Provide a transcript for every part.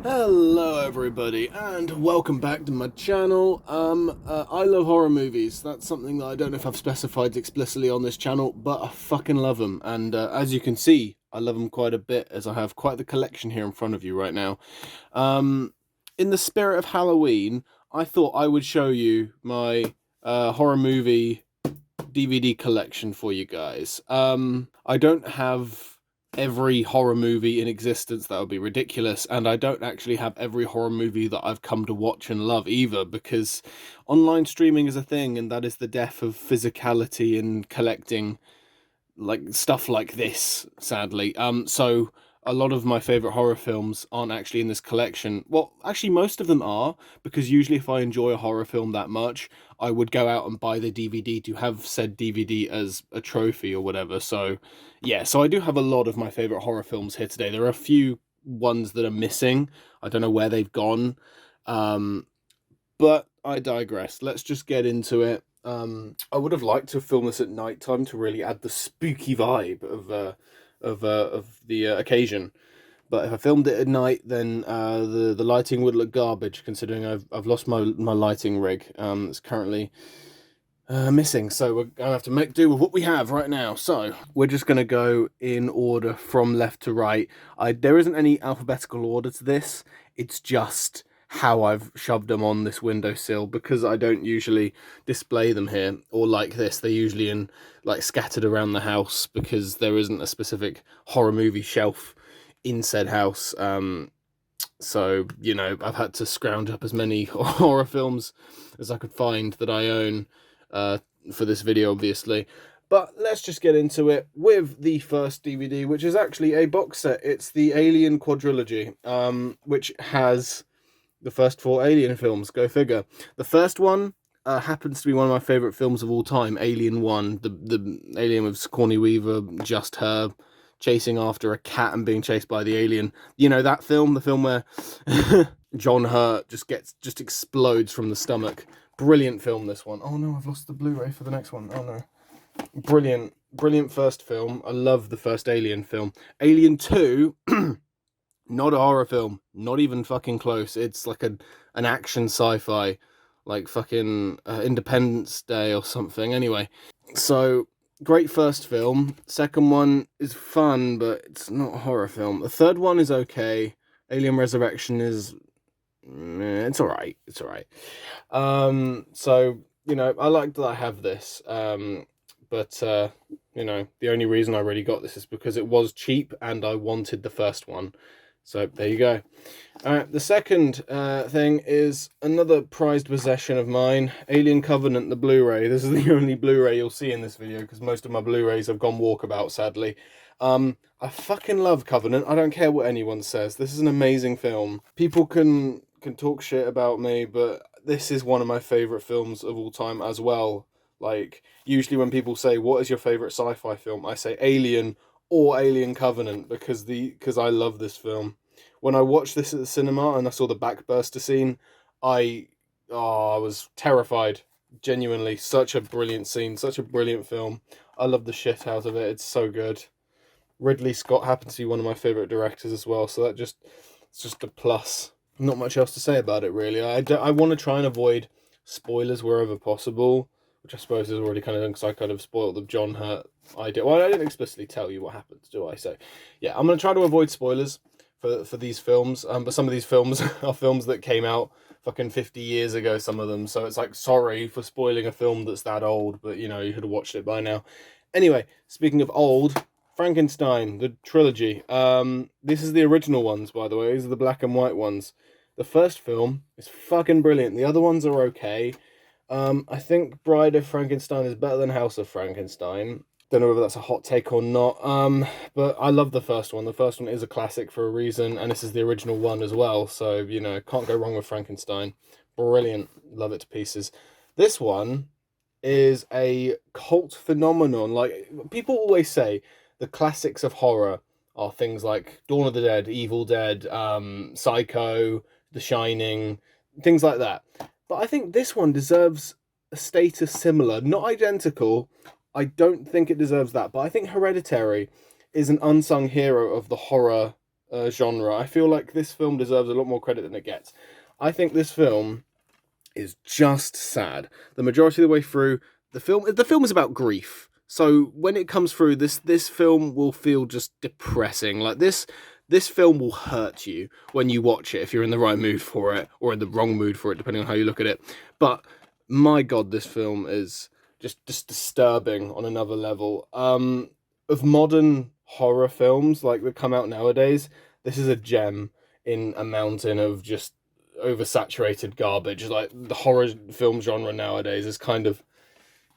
Hello everybody and welcome back to my channel. I love horror movies. That's something that I don't know if I've specified explicitly on this channel, but I fucking love them. And as you can see, I love them quite a bit, as I have quite the collection here in front of you right now. In the spirit of Halloween, I thought I would show you my horror movie DVD collection for you guys. I don't have every horror movie in existence. That would be ridiculous, and I don't actually have every horror movie that I've come to watch and love either, because online streaming is a thing, and that is the death of physicality in collecting like stuff like this, sadly. So a lot of my favorite horror films aren't actually in this collection. Well, actually most of them are, because usually if I enjoy a horror film that much, I would go out and buy the DVD to have said DVD as a trophy or whatever. So yeah, so I do have a lot of my favorite horror films here today. There are a few ones that are missing. I don't know where they've gone. Um, but I digress. Let's just get into it. I would have liked to film this at night time to really add the spooky vibe of the occasion. But if I filmed it at night, then the lighting would look garbage. Considering I've lost my lighting rig. It's currently missing, so we're gonna have to make do with what we have right now. So we're just gonna go in order from left to right. There isn't any alphabetical order to this. It's just how I've shoved them on this windowsill, because I don't usually display them here or like this. They're usually in like scattered around the house, because there isn't a specific horror movie shelf in said house. So you know, I've had to scrounge up as many horror films as I could find that I own uh, for this video, obviously. But let's just get into it with the first DVD, which is actually a box set. It's the Alien Quadrilogy, which has the first four Alien films. Go figure. The first one happens to be one of my favourite films of all time, Alien 1. The Alien with Sigourney Weaver, just her chasing after a cat and being chased by the alien. You know that film, the film where John Hurt just explodes from the stomach. Brilliant film, this one. Oh no, I've lost the Blu-ray for the next one. Oh no. Brilliant first film. I love the first Alien film. Alien 2, not a horror film, not even fucking close. It's like an action sci-fi, like fucking Independence Day or something. Anyway, so great first film. Second one is fun, but it's not a horror film. The third one is okay. Alien Resurrection is it's all right. It's all right. So you know, I like that I have this. But you know, the only reason I really got this is because it was cheap and I wanted the first one. So there you go. The second thing is another prized possession of mine, Alien Covenant, the Blu-ray. This is the only Blu-ray you'll see in this video, because most of my Blu-rays have gone walkabout, sadly. I fucking love Covenant. I don't care what anyone says. This is an amazing film. People can talk shit about me, but this is one of my favourite films of all time as well. Like, usually when people say, what is your favourite sci-fi film? I say Alien or Alien Covenant, because I love this film. When I watched this at the cinema and I saw the backburster scene, I was terrified. Genuinely, such a brilliant scene, such a brilliant film. I love the shit out of it. It's so good. Ridley Scott happens to be one of my favorite directors as well, so it's just a plus. Not much else to say about it, really. I want to try and avoid spoilers wherever possible, which I suppose is already kind of done, because I kind of spoiled the John Hurt idea. Well, I didn't explicitly tell you what happens, do I? So, yeah, I'm going to try to avoid spoilers for these films. But some of these films are films that came out fucking 50 years ago, some of them. So it's like, sorry for spoiling a film that's that old, but, you know, you could have watched it by now. Anyway, speaking of old, Frankenstein, the trilogy. This is the original ones, by the way. These are the black and white ones. The first film is fucking brilliant. The other ones are okay. I think Bride of Frankenstein is better than House of Frankenstein. Don't know whether that's a hot take or not. But I love the first one. The first one is a classic for a reason, and this is the original one as well. So, you know, can't go wrong with Frankenstein. Brilliant. Love it to pieces. This one is a cult phenomenon. Like, people always say the classics of horror are things like Dawn of the Dead, Evil Dead, Psycho, The Shining, things like that. But I think this one deserves a status similar, not identical. I don't think it deserves that, but I think Hereditary is an unsung hero of the horror genre. I feel like this film deserves a lot more credit than it gets. I think this film is just sad. The majority of the way through, the film is about grief. So when it comes through, this film will feel just depressing. Like this film will hurt you when you watch it if you're in the right mood for it or in the wrong mood for it, depending on how you look at it. But my God, this film is just disturbing on another level. Of modern horror films like that come out nowadays, this is a gem in a mountain of just oversaturated garbage. Like the horror film genre nowadays is kind of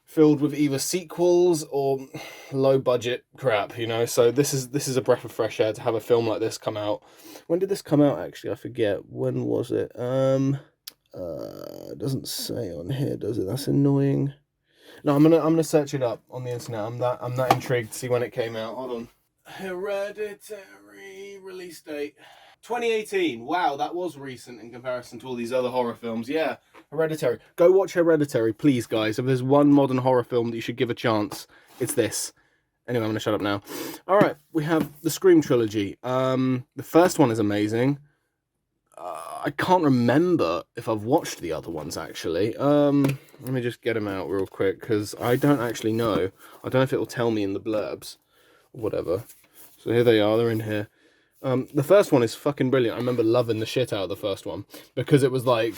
filled with either sequels or low budget crap, you know. So this is a breath of fresh air to have a film like this come out. When did this come out actually? I forget. When was it? It doesn't say on here, does it? That's annoying. No, I'm gonna search it up on the internet. I'm that intrigued to see when it came out. Hold on. Hereditary release date 2018. Wow, that was recent in comparison to all these other horror films. Yeah, Hereditary. Go watch Hereditary, please, guys. If there's one modern horror film that you should give a chance, it's this. Anyway, I'm gonna shut up now. All right, we have the Scream trilogy. The first one is amazing. I can't remember if I've watched the other ones actually. Let me just get them out real quick because I don't actually know. I don't know if it will tell me in the blurbs or whatever. So here they are. They're in here. The first one is fucking brilliant. I remember loving the shit out of the first one because it was like,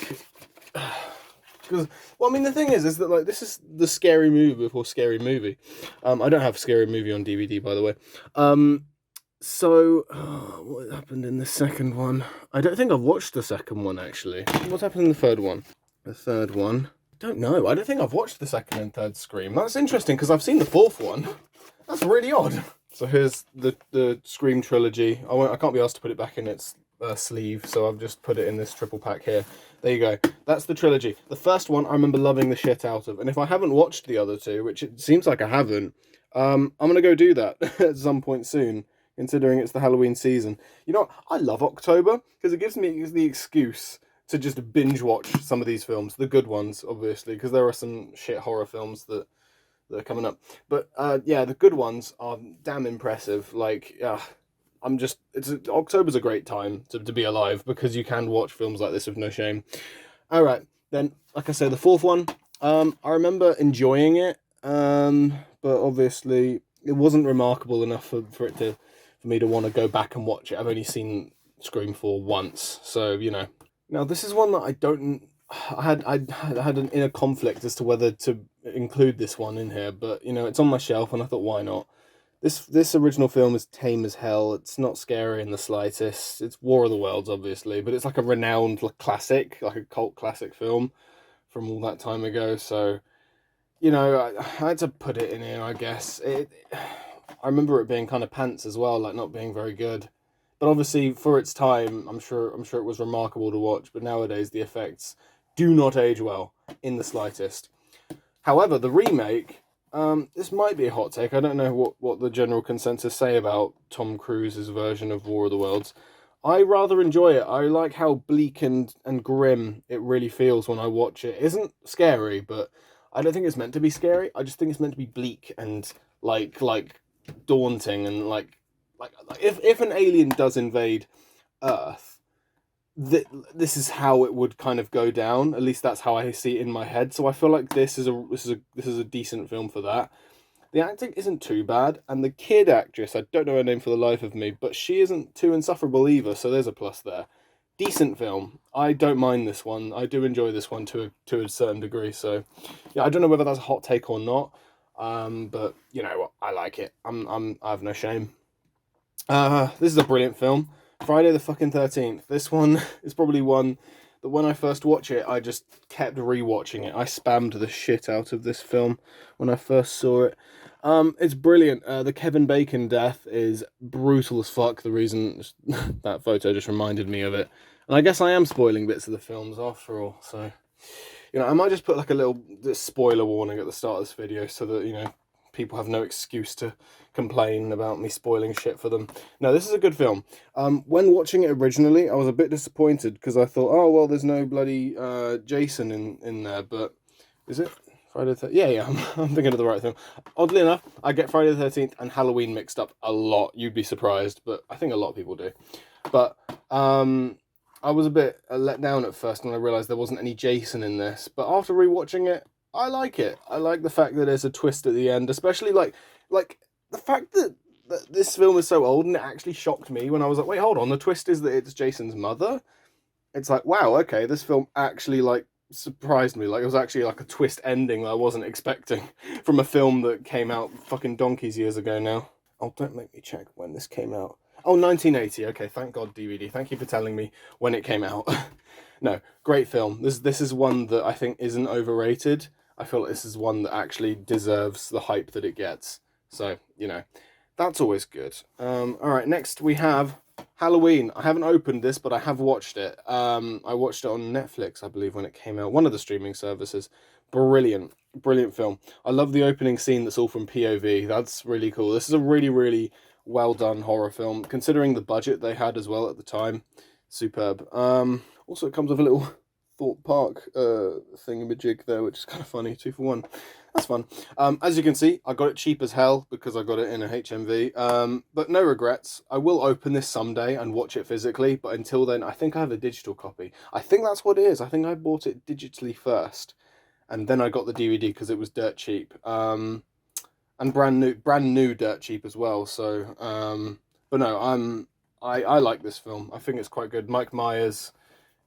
because well, I mean, the thing is that like this is the Scary Movie before Scary Movie. I don't have Scary Movie on DVD, by the way. So, what happened in the second one? I don't think I've watched the second one, actually. What happened in the third one? The third one? I don't know. I don't think I've watched the second and third Scream. That's interesting, because I've seen the fourth one. That's really odd. So here's the Scream trilogy. I can't be asked to put it back in its sleeve, so I've just put it in this triple pack here. There you go. That's the trilogy. The first one I remember loving the shit out of, and if I haven't watched the other two, which it seems like I haven't, I'm going to go do that at some point soon, considering it's the Halloween season. You know, I love October because it gives me the excuse to just binge watch some of these films, the good ones, obviously, because there are some shit horror films that are coming up. But yeah, the good ones are damn impressive. Like, October's a great time to be alive because you can watch films like this with no shame. All right, then, like I said, the fourth one, I remember enjoying it, but obviously it wasn't remarkable enough for me to want to go back and watch it. I've only seen Scream 4 once, so, you know. Now, this is one that I had an inner conflict as to whether to include this one in here, but, you know, it's on my shelf, and I thought, why not? This original film is tame as hell. It's not scary in the slightest. It's War of the Worlds, obviously, but it's like a renowned classic, like a cult classic film from all that time ago, so, you know, I had to put it in here, I guess. I remember it being kind of pants as well, like not being very good. But obviously, for its time, I'm sure it was remarkable to watch. But nowadays, the effects do not age well in the slightest. However, the remake, this might be a hot take. I don't know what the general consensus say about Tom Cruise's version of War of the Worlds. I rather enjoy it. I like how bleak and grim it really feels when I watch it. It isn't scary, but I don't think it's meant to be scary. I just think it's meant to be bleak and like daunting and like if an alien does invade Earth, this is how it would kind of go down. At least that's how I see it in my head. So I feel like this is a decent film for that. The acting isn't too bad, and the kid actress, I don't know her name for the life of me, but she isn't too insufferable either. So there's a plus there. Decent film. I don't mind this one. I do enjoy this one to a certain degree. So yeah, I don't know whether that's a hot take or not. But you know what? I like it. I have no shame. This is a brilliant film. Friday the fucking 13th. This one is probably one that when I first watched it, I just kept rewatching it. I spammed the shit out of this film when I first saw it. It's brilliant. The Kevin Bacon death is brutal as fuck. The reason that photo just reminded me of it. And I guess I am spoiling bits of the films after all, so, you know, I might just put like a little spoiler warning at the start of this video so that, you know, people have no excuse to complain about me spoiling shit for them. No, this is a good film. When watching it originally, I was a bit disappointed because I thought, oh, well, there's no bloody Jason in there, but is it? Yeah, I'm thinking of the right film. Oddly enough, I get Friday the 13th and Halloween mixed up a lot. You'd be surprised, but I think a lot of people do. But I was a bit let down at first when I realised there wasn't any Jason in this. But after rewatching it, I like it. I like the fact that there's a twist at the end, especially like the fact that this film is so old, and it actually shocked me when I was like, wait, hold on, the twist is that it's Jason's mother. It's like, wow, okay, this film actually like surprised me. Like, it was actually like a twist ending that I wasn't expecting from a film that came out fucking donkeys years ago now. Oh, don't make me check when this came out. Oh, 1980. Okay, thank God, DVD. Thank you for telling me when it came out. No, great film. This is one that I think isn't overrated. I feel like this is one that actually deserves the hype that it gets. So, you know, that's always good. All right, next we have Halloween. I haven't opened this, but I have watched it. I watched it on Netflix, I believe, when it came out. One of the streaming services. Brilliant, brilliant film. I love the opening scene that's all from POV. That's really cool. This is a really, really well done horror film, considering the budget they had as well at the time. Superb. Also, it comes with a little Thought Park thingamajig there, which is kind of funny. 2 for 1. That's fun. As you can see, I got it cheap as hell because I got it in a HMV. But no regrets. I will open this someday and watch it physically, but until then, I think I have a digital copy. I think that's what it is. I think I bought it digitally first, and then I got the DVD because it was dirt cheap. And brand new dirt cheap as well. So, but no, I like this film. I think it's quite good. Mike Myers.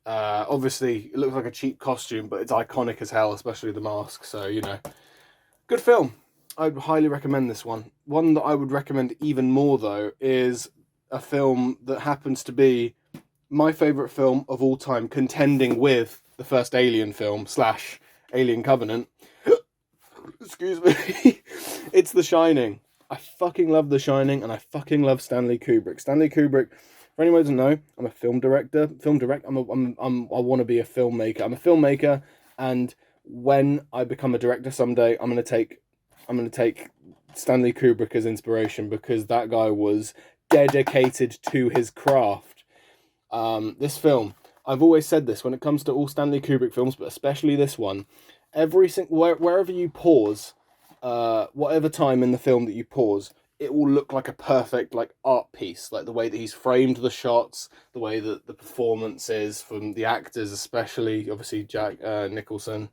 Obviously, it looks like a cheap costume, but it's iconic as hell, especially the mask. So, you know, good film. I'd highly recommend this one. One that I would recommend even more, though, is a film that happens to be my favourite film of all time, contending with the first Alien film / Alien Covenant. Excuse me. It's The Shining. I fucking love The Shining, and I fucking love Stanley Kubrick. Stanley Kubrick, for anyone who doesn't know, I'm a film director. I want to be a filmmaker. I'm a filmmaker, and when I become a director someday, I'm gonna take Stanley Kubrick as inspiration, because that guy was dedicated to his craft. This film, I've always said this when it comes to all Stanley Kubrick films, but especially this one. Wherever you pause, whatever time in the film that you pause, it will look like a perfect like art piece. Like the way that he's framed the shots, the way that the performance is from the actors, especially obviously Jack Nicholson.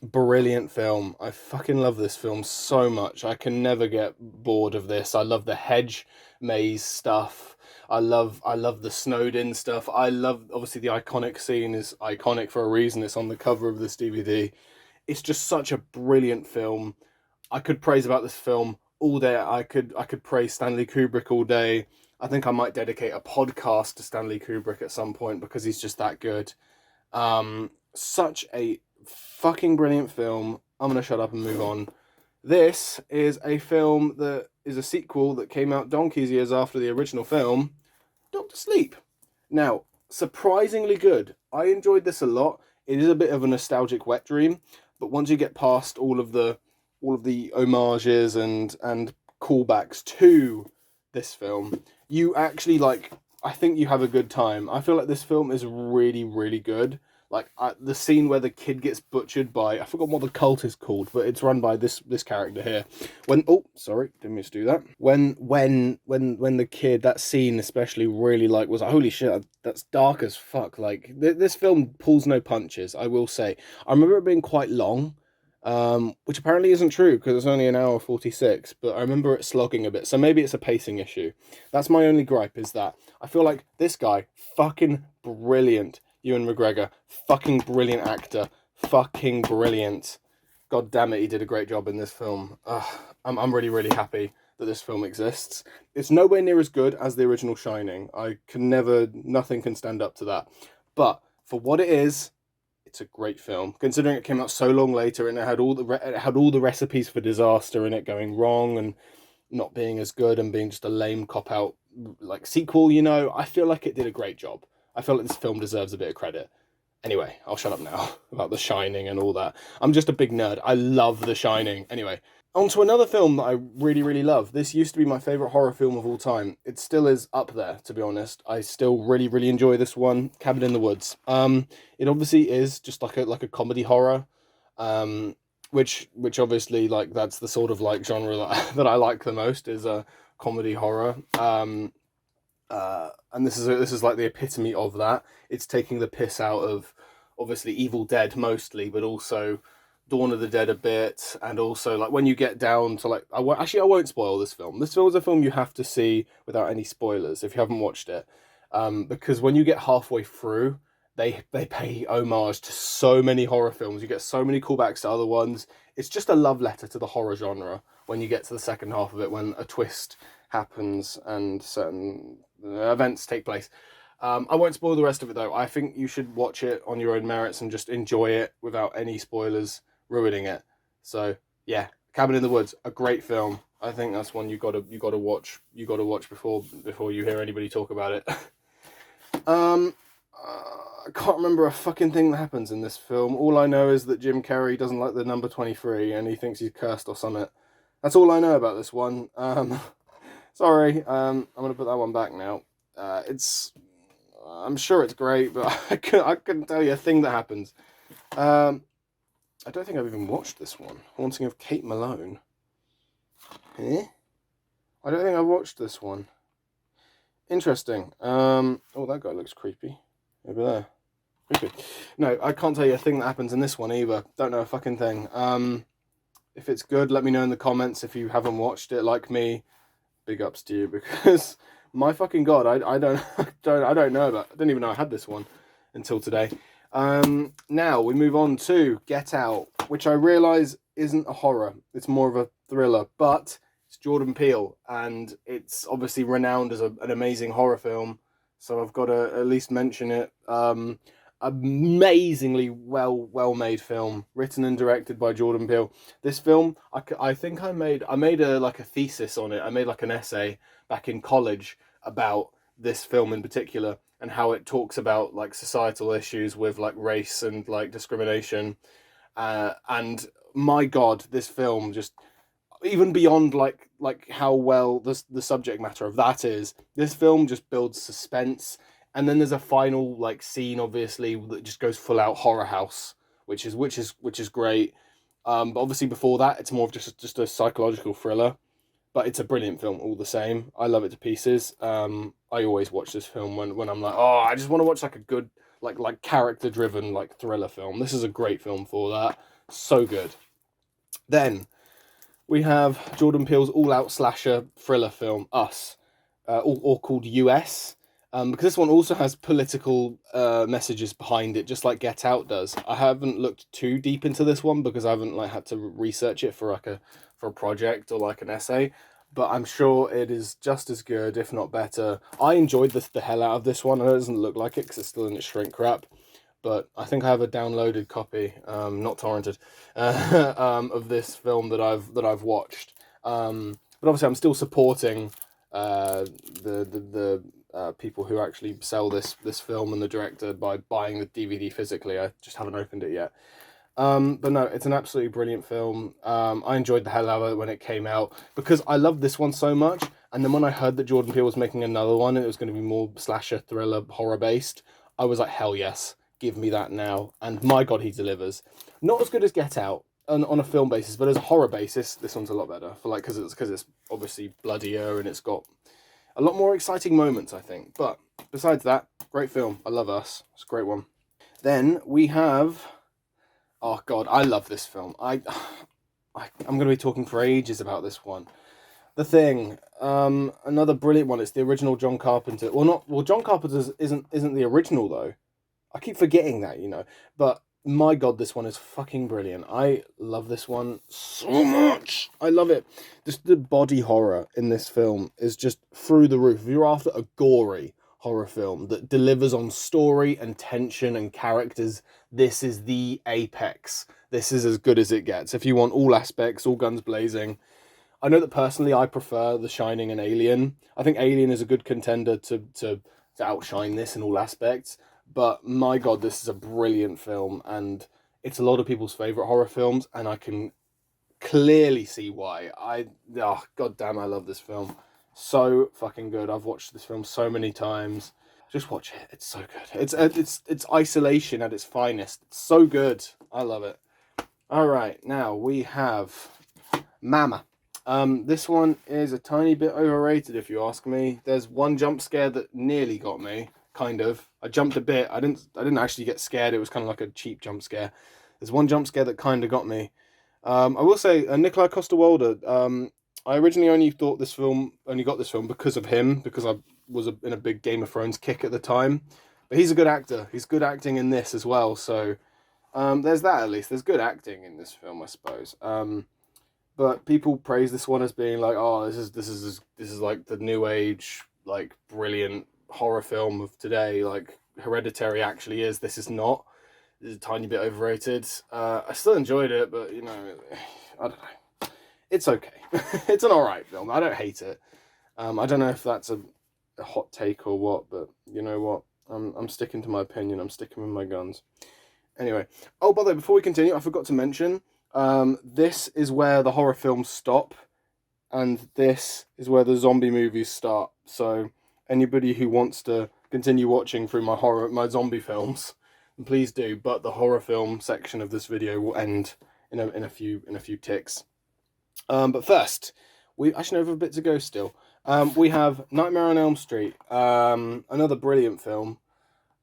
Brilliant film. I fucking love this film so much. I can never get bored of this. I love the hedge maze stuff. I love the snowed in stuff. I love, obviously, the iconic scene is iconic for a reason. It's on the cover of this DVD. It's just such a brilliant film. I could praise about this film all day. I could praise Stanley Kubrick all day. I think I might dedicate a podcast to Stanley Kubrick at some point because he's just that good. Such a fucking brilliant film. I'm gonna shut up and move on. This is a film that is a sequel that came out donkeys years after the original film, Doctor Sleep. Now, surprisingly good. I enjoyed this a lot. It is a bit of a nostalgic wet dream, but once you get past all of the homages and callbacks to this film, you actually I think you have a good time. I feel like this film is really, really good. Like the scene where the kid gets butchered by, I forgot what the cult is called, but it's run by this character here. Sorry, didn't mean to do that. When the kid, that scene especially really was like, holy shit, that's dark as fuck. Like this film pulls no punches, I will say. I remember it being quite long, which apparently isn't true because it's only an hour 46, but I remember it slogging a bit, so maybe it's a pacing issue. That's my only gripe, is that I feel like this guy, fucking brilliant. Ewan McGregor, fucking brilliant actor, fucking brilliant. God damn it, he did a great job in this film. I'm really, really happy that this film exists. It's nowhere near as good as the original Shining. Nothing can stand up to that. But for what it is, it's a great film. Considering it came out so long later and it had all the recipes for disaster in it, going wrong and not being as good and being just a lame cop-out sequel, I feel like it did a great job. I feel like this film deserves a bit of credit. Anyway, I'll shut up now about The Shining and all that. I'm just a big nerd. I love The Shining. Anyway, on to another film that I really, really love. This used to be my favourite horror film of all time. It still is up there, to be honest. I still really, really enjoy this one, Cabin in the Woods. It obviously is just like a comedy horror, which obviously, like, that's the sort of like genre that I like the most, is a comedy horror. And this is like the epitome of that. It's taking the piss out of obviously Evil Dead mostly, but also Dawn of the Dead a bit, and also like when you get down to like, actually I won't spoil this film. This film is a film you have to see without any spoilers if you haven't watched it, because when you get halfway through, they pay homage to so many horror films. You get so many callbacks to other ones. It's just a love letter to the horror genre when you get to the second half of it, when a twist happens and certain events take place. I won't spoil the rest of it though. I think you should watch it on your own merits and just enjoy it without any spoilers ruining it. So yeah, Cabin in the Woods, a great film. I think that's one you gotta watch. You gotta watch before you hear anybody talk about it. I can't remember a fucking thing that happens in this film. All I know is that Jim Carrey doesn't like the number 23 and he thinks he's cursed or something. That's all I know about this one. Sorry, I'm gonna put that one back now. I'm sure it's great, but I couldn't tell you a thing that happens. I don't think I've even watched this one. Haunting of Kate Malone. Eh? I don't think I've watched this one. Interesting. Oh, that guy looks creepy. Over there. Creepy. No, I can't tell you a thing that happens in this one either. Don't know a fucking thing. If it's good, let me know in the comments. If you haven't watched it like me, big ups to you, because my fucking god, I don't know about. I didn't even know I had this one until today. Now we move on to Get Out, which I realise isn't a horror. It's more of a thriller, but it's Jordan Peele, and it's obviously renowned as an amazing horror film. So I've got to at least mention it. Amazingly well made film, written and directed by Jordan Peele. This film, I think I made a thesis on it. I made like an essay back in college about this film in particular, and how it talks about like societal issues with like race and like discrimination. And my god, this film just, even beyond like how well the subject matter of that is, this film just builds suspense. And then there's a final like scene, obviously, that just goes full out horror house, which is great. But obviously before that, it's more of just a psychological thriller. But it's a brilliant film all the same. I love it to pieces. I always watch this film when I'm like, oh, I just want to watch like a good like character driven like thriller film. This is a great film for that. So good. Then we have Jordan Peele's all out slasher thriller film, Us, or called US. Because this one also has political messages behind it, just like Get Out does. I haven't looked too deep into this one because I haven't like had to research it for a project or like an essay, but I'm sure it is just as good, if not better. I enjoyed the hell out of this one. I know it doesn't look like it because it's still in its shrink wrap, but I think I have a downloaded copy, not torrented, of this film that I've watched. But obviously, I'm still supporting the people who actually sell this film and the director by buying the DVD physically. I just haven't opened it yet. But no, it's an absolutely brilliant film. I enjoyed the hell out of it when it came out because I loved this one so much. And then when I heard that Jordan Peele was making another one and it was going to be more slasher, thriller, horror based, I was like, hell yes, give me that now. And my god, he delivers. Not as good as Get Out on a film basis, but as a horror basis, this one's a lot better. For like because it's obviously bloodier and it's got a lot more exciting moments, I think. But besides that, great film. I love Us. It's a great one. Then we have, oh god, I love this film. I'm going to be talking for ages about this one. The Thing, another brilliant one. It's the original John Carpenter. John Carpenter's isn't the original though. I keep forgetting that, But my god, this one is fucking brilliant. I love this one so much. I love it. Just the body horror in this film is just through the roof. If you're after a gory horror film that delivers on story and tension and characters, this is the apex. This is as good as it gets. If you want all aspects, all guns blazing. I know that personally I prefer The Shining and Alien. I think Alien is a good contender to outshine this in all aspects. But my god, this is a brilliant film, and it's a lot of people's favourite horror films, and I can clearly see why. God damn, I love this film. So fucking good. I've watched this film so many times. Just watch it. It's so good. It's isolation at its finest. It's so good. I love it. Alright, now we have Mama. This one is a tiny bit overrated if you ask me. There's one jump scare that nearly got me, kind of. I jumped a bit. I didn't actually get scared. It was kind of like a cheap jump scare. There's one jump scare that kind of got me. I will say, Nikolai Coster-Waldau. I originally only got this film because of him, because I was in a big Game of Thrones kick at the time. But he's a good actor. He's good acting in this as well. So there's that at least. There's good acting in this film, I suppose. But people praise this one as being like, oh, this is like the new age, like brilliant horror film of today. Like Hereditary actually is. This is not. This is a tiny bit overrated. I still enjoyed it, but you know, I don't know. It's okay. It's an alright film. I don't hate it. I don't know if that's a hot take or what, but you know what? I'm sticking to my opinion. I'm sticking with my guns. Anyway. Oh, by the way, before we continue, I forgot to mention, this is where the horror films stop, and this is where the zombie movies start. So anybody who wants to continue watching through my zombie films, please do. But the horror film section of this video will end in a few ticks. But first, we actually have a bit to go still. We have Nightmare on Elm Street, another brilliant film.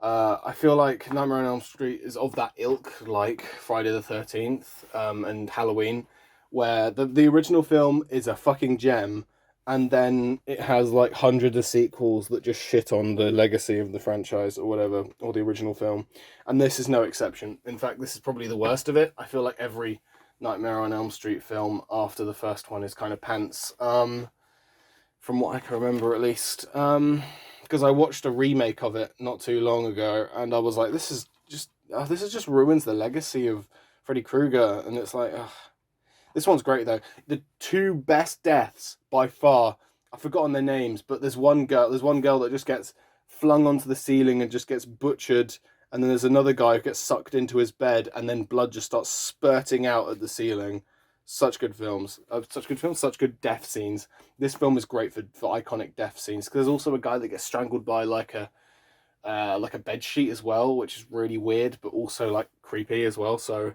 I feel like Nightmare on Elm Street is of that ilk, like Friday the 13th and Halloween, where the original film is a fucking gem, and then it has like hundreds of sequels that just shit on the legacy of the franchise or whatever, or the original film. And this is no exception. In fact, this is probably the worst of it. I feel like every Nightmare on Elm Street film after the first one is kind of pants, from what I can remember at least. Because I watched a remake of it not too long ago, and I was like, this is just ruins the legacy of Freddy Krueger. And it's like, ugh. This one's great though. The two best deaths by far, I've forgotten their names, but there's one girl that just gets flung onto the ceiling and just gets butchered, and then there's another guy who gets sucked into his bed, and then blood just starts spurting out at the ceiling. Such good films, such good death scenes. This film is great for iconic death scenes, because there's also a guy that gets strangled by like a bed sheet as well, which is really weird, but also like creepy as well. So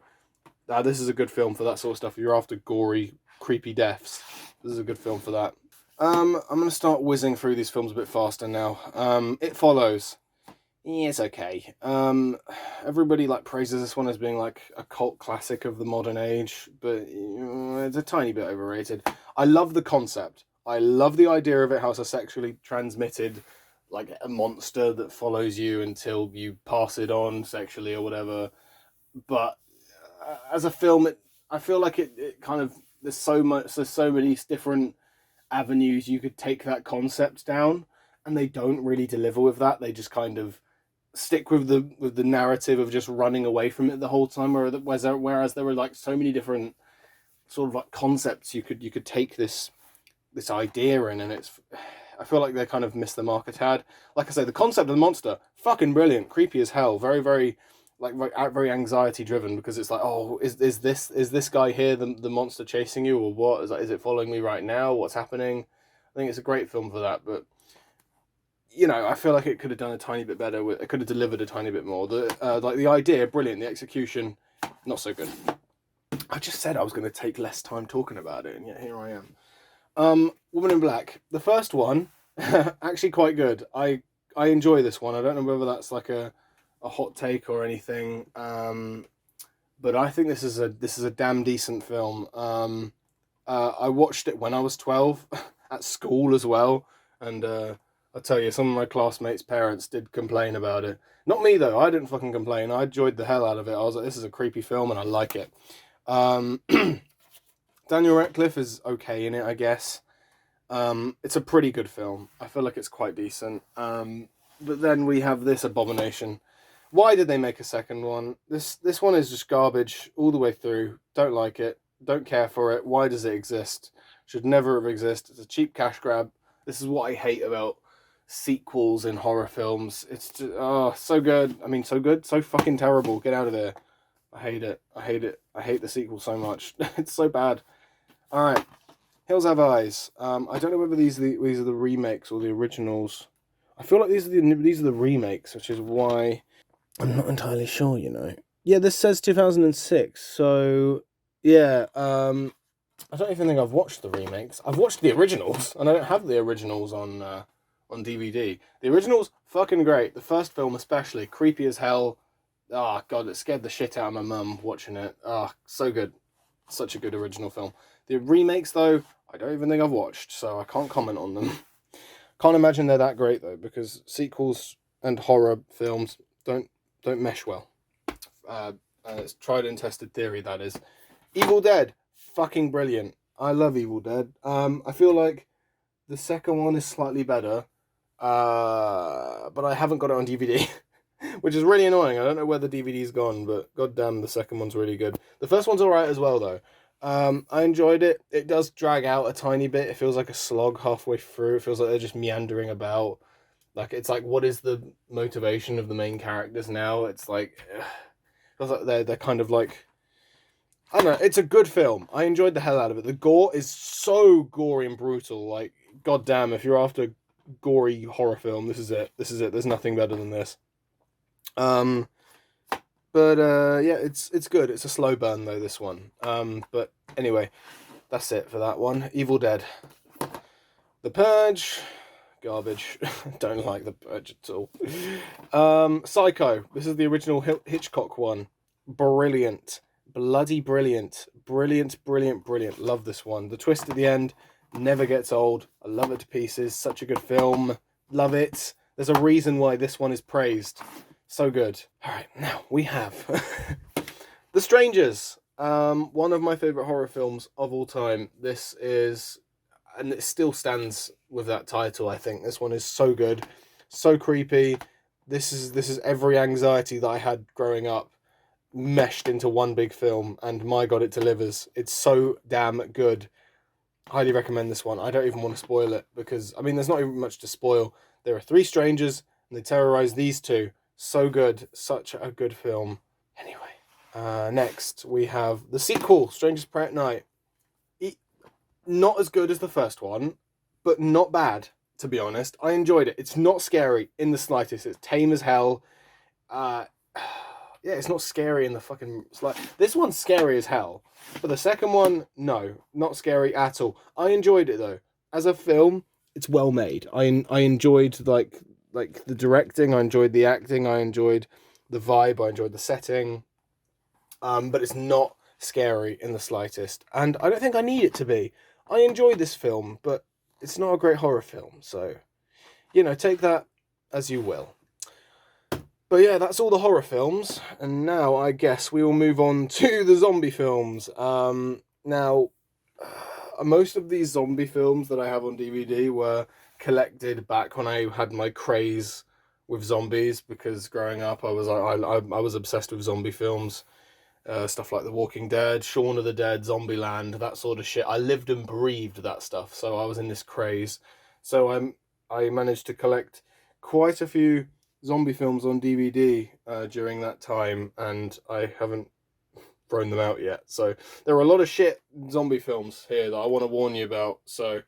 this is a good film for that sort of stuff. If you're after gory, creepy deaths, this is a good film for that. I'm going to start whizzing through these films a bit faster now. It Follows. Yeah, it's okay. Everybody like praises this one as being like a cult classic of the modern age, but it's a tiny bit overrated. I love the concept. I love the idea of it, how it's a sexually transmitted, like a monster that follows you until you pass it on sexually or whatever. But as a film, I feel like it kind of, there's so many different avenues you could take that concept down, and they don't really deliver with that. They just kind of stick with the narrative of just running away from it the whole time, whereas there were like so many different sort of like concepts you could take this idea in, and it's, I feel like they kind of missed the mark a tad. Like I say, the concept of the monster, fucking brilliant, creepy as hell, very like very anxiety driven, because it's like, oh, is this guy here the monster chasing you, or what? Is it following me right now? What's happening? I think it's a great film for that, but you know, I feel like it could have done a tiny bit better. It could have delivered a tiny bit more. Like the idea, brilliant. The execution, not so good. I just said I was going to take less time talking about it, and yet here I am. Woman in Black. The first one, actually quite good. I enjoy this one. I don't know whether that's like a hot take or anything, but I think this is a damn decent film. I watched it when I was 12 at school as well, and I tell you, some of my classmates' parents did complain about it. Not me though. I didn't fucking complain. I enjoyed the hell out of it. I was like, this is a creepy film, and I like it. Daniel Radcliffe is okay in it, I guess. It's a pretty good film. I feel like it's quite decent. But then we have this abomination. Why did they make a second one? This one is just garbage all the way through. Don't like it. Don't care for it. Why does it exist? Should never have existed. It's a cheap cash grab. This is what I hate about sequels in horror films. It's just, so good. I mean, so good, so fucking terrible. Get out of there. I hate it. I hate the sequel so much. It's so bad. All right, Hills Have Eyes. I don't know whether these are the remakes or the originals. I feel like these are the remakes, which is why I'm not entirely sure. You know. Yeah, this says 2006. So Yeah, I don't even think I've watched the remakes. I've watched the originals, and I don't have the originals on DVD. The originals, fucking great. The first film especially, creepy as hell. Oh, God, it scared the shit out of my mum watching it. Oh, so good. Such a good original film. The remakes, though, I don't even think I've watched, so I can't comment on them. Can't imagine they're that great, though, because sequels and horror films don't mesh well. It's tried and tested theory, that is. Evil Dead, fucking brilliant. I love Evil Dead. I feel like the second one is slightly better, but I haven't got it on DVD, which is really annoying. I don't know where the DVD's gone, but goddamn, the second one's really good. The first one's alright as well, though. I enjoyed it. It does drag out a tiny bit. It feels like a slog halfway through. It feels like they're just meandering about. Like, it's like, what is the motivation of the main characters now? It's like, it feels like they're kind of like, I don't know, it's a good film. I enjoyed the hell out of it. The gore is so gory and brutal. Like, goddamn, if you're after gory horror film, this is it. This is it. There's nothing better than this. Yeah, it's good. It's a slow burn though, this one. But anyway, that's it for that one. Evil Dead. The Purge, garbage. Don't like The Purge at all. Psycho. This is the original Hitchcock one. Brilliant. Bloody brilliant. Brilliant, brilliant, brilliant. Love this one. The twist at the end never gets old. I love it to pieces. Such a good film. Love it. There's a reason why this one is praised. So good. Alright, now we have The Strangers. One of my favourite horror films of all time. This is, and it still stands with that title, I think. This one is so good. So creepy. This is every anxiety that I had growing up meshed into one big film, and my God, it delivers. It's so damn good. Highly recommend this one. I don't even want to spoil it, because, I mean, there's not even much to spoil. There are three strangers, and they terrorize these two. So good. Such a good film. Anyway, next we have the sequel, Strangers Prey at Night. Not as good as the first one, but not bad, to be honest. I enjoyed it. It's not scary in the slightest. It's tame as hell. Yeah, it's not scary in the fucking This one's scary as hell. But the second one, no, not scary at all. I enjoyed it though. As a film, it's well made. I enjoyed like the directing, I enjoyed the acting, I enjoyed the vibe, I enjoyed the setting. But it's not scary in the slightest. And I don't think I need it to be. I enjoyed this film, but it's not a great horror film. So, take that as you will. But yeah, that's all the horror films, and now I guess we will move on to the zombie films. Now, most of these zombie films that I have on DVD were collected back when I had my craze with zombies, because growing up I was obsessed with zombie films, stuff like The Walking Dead, Shaun of the Dead, Zombieland, that sort of shit. I lived and breathed that stuff, so I was in this craze. So I managed to collect quite a few zombie films on DVD during that time, and I haven't thrown them out yet. So there are a lot of shit zombie films here that I want to warn you about. So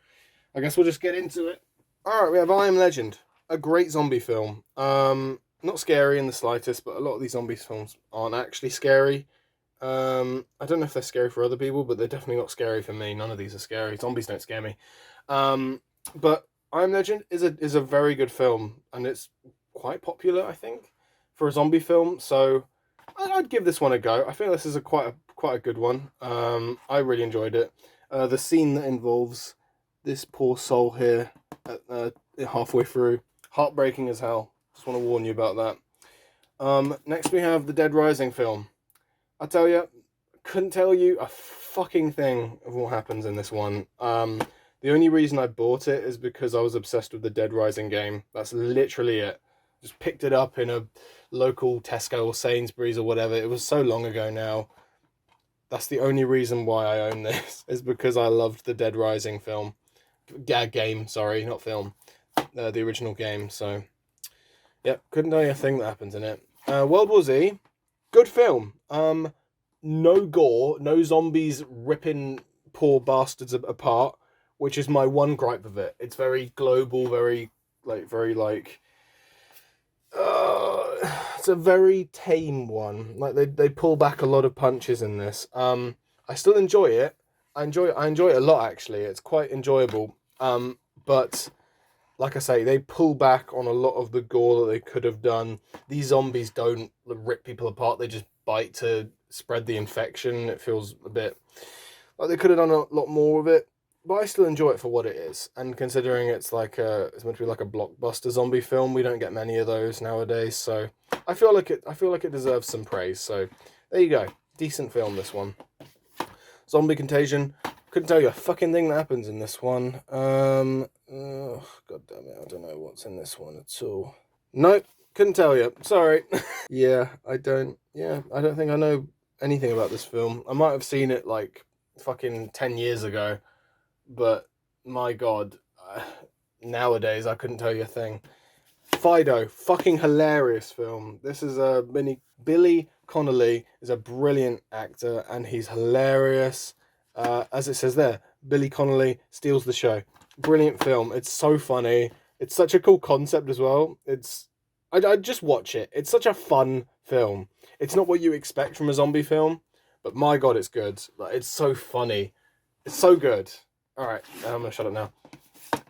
I guess we'll just get into it. Alright, we have I Am Legend, a great zombie film. Not scary in the slightest, but a lot of these zombie films aren't actually scary. I don't know if they're scary for other people, but they're definitely not scary for me. None of these are scary. Zombies don't scare me. But I Am Legend is a very good film, and it's quite popular, I think, for a zombie film. So I'd give this one a go. I feel this is quite a good one. I really enjoyed it. The scene that involves this poor soul here halfway through, heartbreaking as hell. Just want to warn you about that. Next we have the Dead Rising film. I tell you, couldn't tell you a fucking thing of what happens in this one. The only reason I bought it is because I was obsessed with the Dead Rising game. That's literally it. Just picked it up in a local Tesco or Sainsbury's or whatever. It was so long ago now. That's the only reason why I own this, is because I loved the Dead Rising film. Game, sorry, not film. The original game, so... Yep, couldn't tell you a thing that happens in it. World War Z, good film. No gore, no zombies ripping poor bastards apart, which is my one gripe of it. It's very global, very it's a very tame one. Like they pull back a lot of punches in this. I still enjoy it. I enjoy it a lot, actually. It's quite enjoyable. But like I say, they pull back on a lot of the gore that they could have done. These zombies don't rip people apart; they just bite to spread the infection. It feels a bit like they could have done a lot more of it. But I still enjoy it for what it is, and considering it's it's meant to be like a blockbuster zombie film, we don't get many of those nowadays. So I feel like it deserves some praise. So there you go, decent film, this one. Zombie Contagion. Couldn't tell you a fucking thing that happens in this one. God damn it, I don't know what's in this one at all. Nope, couldn't tell you. Sorry. I don't think I know anything about this film. I might have seen it like fucking 10 years ago, but my god, nowadays I couldn't tell you a thing. Fido, fucking hilarious film. This is Billy Connolly is a brilliant actor and he's hilarious. As it says there, Billy Connolly steals the show. Brilliant film. It's so funny. It's such a cool concept as well. I'd just watch it. It's such a fun film. It's not what you expect from a zombie film, but my god, it's good. Like, it's so funny. It's so good. All right, I'm gonna shut up now.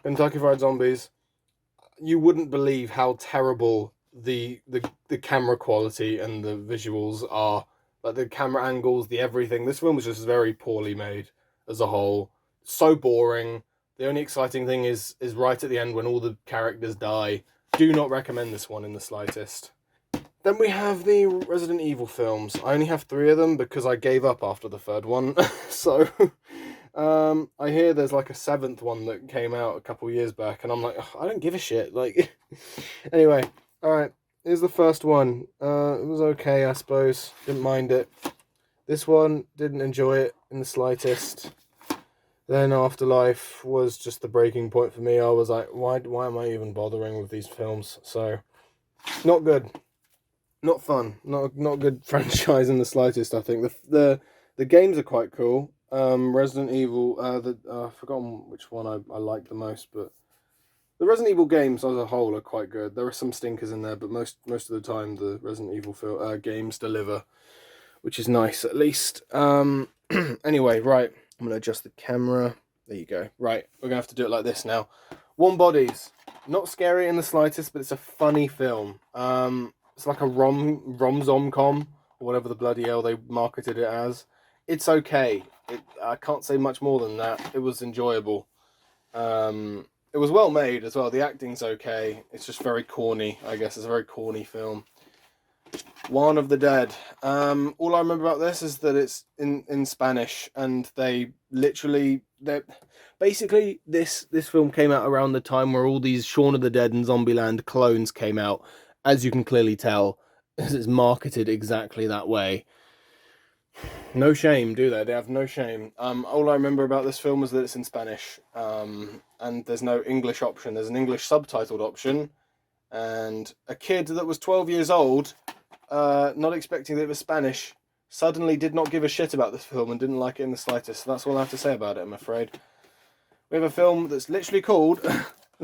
Kentucky Fried Zombies. You wouldn't believe how terrible the camera quality and the visuals are. Like the camera angles, the everything. This film was just very poorly made as a whole. So boring. The only exciting thing is right at the end when all the characters die. Do not recommend this one in the slightest. Then we have the Resident Evil films. I only have 3 of them because I gave up after the 3rd one. So I hear there's like a 7th one that came out a couple years back, and I'm like, I don't give a shit. Like, anyway, all right. Here's the first one. It was okay, I suppose. Didn't mind it. This one, didn't enjoy it in the slightest. Then Afterlife was just the breaking point for me. I was like, why am I even bothering with these films? So, not good. Not fun. Not a good franchise in the slightest, I think. The games are quite cool. Resident Evil, I've forgotten which one I like the most, but the Resident Evil games as a whole are quite good. There are some stinkers in there, but most of the time the Resident Evil games deliver, which is nice at least. Anyway, right, I'm going to adjust the camera. There you go. Right, we're going to have to do it like this now. Warm Bodies. Not scary in the slightest, but it's a funny film. It's like a rom-zom-com, or whatever the bloody hell they marketed it as. It's okay. I can't say much more than that. It was enjoyable. It was well made as well. The acting's okay. It's just very corny, I guess. It's a very corny film. One of the Dead. All I remember about this is that it's in Spanish, and they basically this film came out around the time where all these Shaun of the Dead and Zombieland clones came out. As you can clearly tell, it's marketed exactly that way. No shame, do they? They have no shame. All I remember about this film is that it's in Spanish, and there's no English option. There's an English subtitled option, and a kid that was 12 years old, not expecting that it was Spanish, suddenly did not give a shit about this film and didn't like it in the slightest. So that's all I have to say about it, I'm afraid. We have a film that's literally called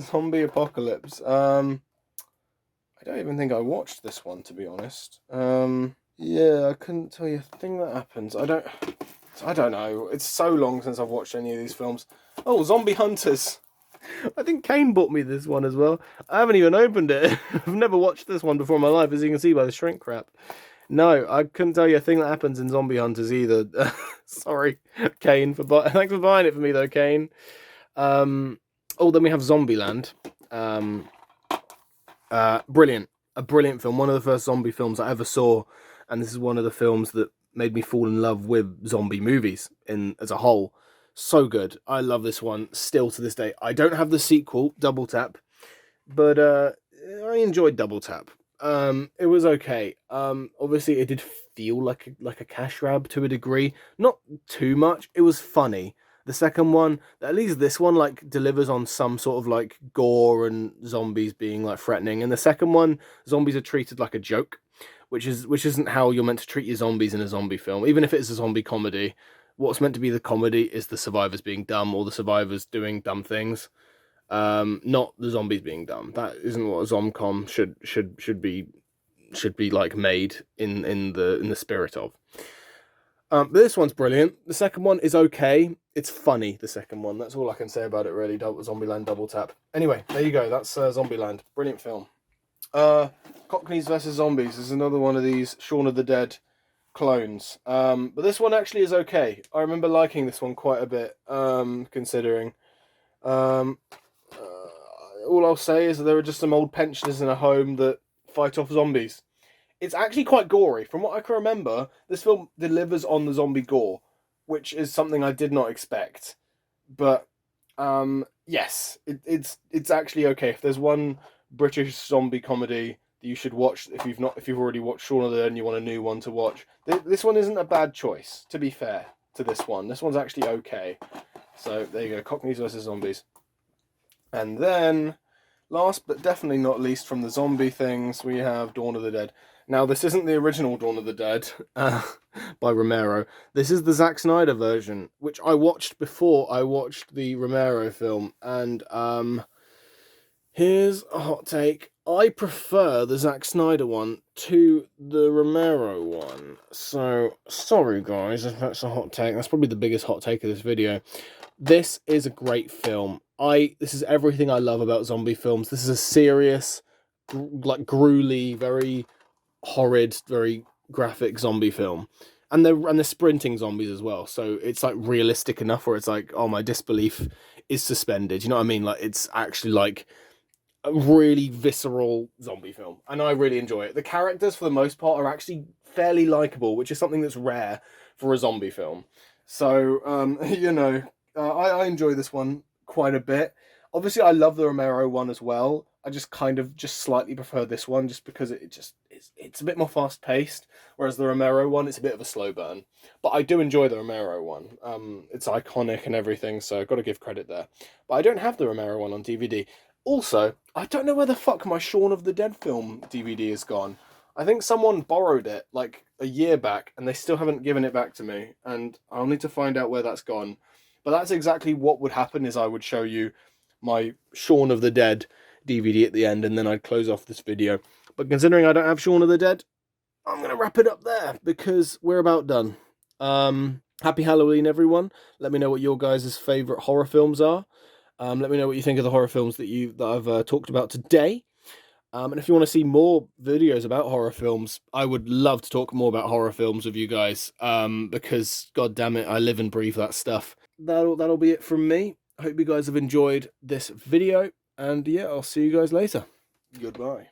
Zombie Apocalypse. I don't even think I watched this one, to be honest. Yeah, I couldn't tell you a thing that happens. I don't know. It's so long since I've watched any of these films. Oh, Zombie Hunters. I think Kane bought me this one as well. I haven't even opened it. I've never watched this one before in my life, as you can see by the shrink wrap. No, I couldn't tell you a thing that happens in Zombie Hunters either. Sorry, Kane, thanks for buying it for me though, Kane. Then we have Zombieland. Brilliant. A brilliant film. One of the first zombie films I ever saw, and this is one of the films that made me fall in love with zombie movies as a whole. So good. I love this one still to this day. I don't have the sequel, Double Tap, but I enjoyed Double Tap. It was okay. Obviously it did feel like a cash grab to a degree. Not too much. It was funny. The second one, at least this one, like, delivers on some sort of, like, gore and zombies being, like, threatening. And the second one, zombies are treated like a joke, which isn't how you're meant to treat your zombies in a zombie film. Even if it's a zombie comedy, what's meant to be the comedy is the survivors being dumb or the survivors doing dumb things, not the zombies being dumb. That isn't what a zomcom should be like made in the spirit of. But this one's brilliant. The second one is okay. It's funny, the second one. That's all I can say about it, really. Zombieland Double Tap. Anyway, there you go. That's Zombieland. Brilliant film. Cockneys vs. Zombies is another one of these Shaun of the Dead clones. But this one actually is okay. I remember liking this one quite a bit, considering. Um, all I'll say is that there are just some old pensioners in a home that fight off zombies. It's actually quite gory. From what I can remember, this film delivers on the zombie gore, which is something I did not expect. But yes, it's actually okay. If there's one British zombie comedy that you should watch, if you've already watched Shaun of the Dead and you want a new one to watch, this one isn't a bad choice. To be fair to this one, this one's actually okay. So there you go, Cockneys versus Zombies. And then, last but definitely not least from the zombie things, we have Dawn of the Dead. Now, this isn't the original Dawn of the Dead by Romero. This is the Zack Snyder version, which I watched before I watched the Romero film. And here's a hot take. I prefer the Zack Snyder one to the Romero one. So, sorry guys, if that's a hot take. That's probably the biggest hot take of this video. This is a great film. This is everything I love about zombie films. This is a serious, like gruely, very horrid, very graphic zombie film. And they're sprinting zombies as well. So it's like realistic enough where it's like, oh, my disbelief is suspended. You know what I mean? Like it's actually like a really visceral zombie film. And I really enjoy it. The characters for the most part are actually fairly likable, which is something that's rare for a zombie film. So, you know, I enjoy this one quite a bit. Obviously, I love the Romero one as well. I just kind of just slightly prefer this one just because it's a bit more fast paced, whereas the Romero one it's a bit of a slow burn. But I do enjoy the Romero one. It's iconic and everything, so I've got to give credit there. But I don't have the Romero one on DVD. Also, I don't know where the fuck my Shaun of the Dead film DVD has gone. I think someone borrowed it like a year back, and they still haven't given it back to me. And I'll need to find out where that's gone. But that's exactly what would happen is I would show you my Shaun of the Dead DVD at the end, and then I'd close off this video. But considering I don't have Shaun of the Dead, I'm going to wrap it up there, because we're about done. Happy Halloween, everyone. Let me know what your guys' favourite horror films are. Let me know what you think of the horror films that I've talked about today. And if you want to see more videos about horror films, I would love to talk more about horror films with you guys. Because, god damn it, I live and breathe that stuff. That'll be it from me. I hope you guys have enjoyed this video. And yeah, I'll see you guys later. Goodbye.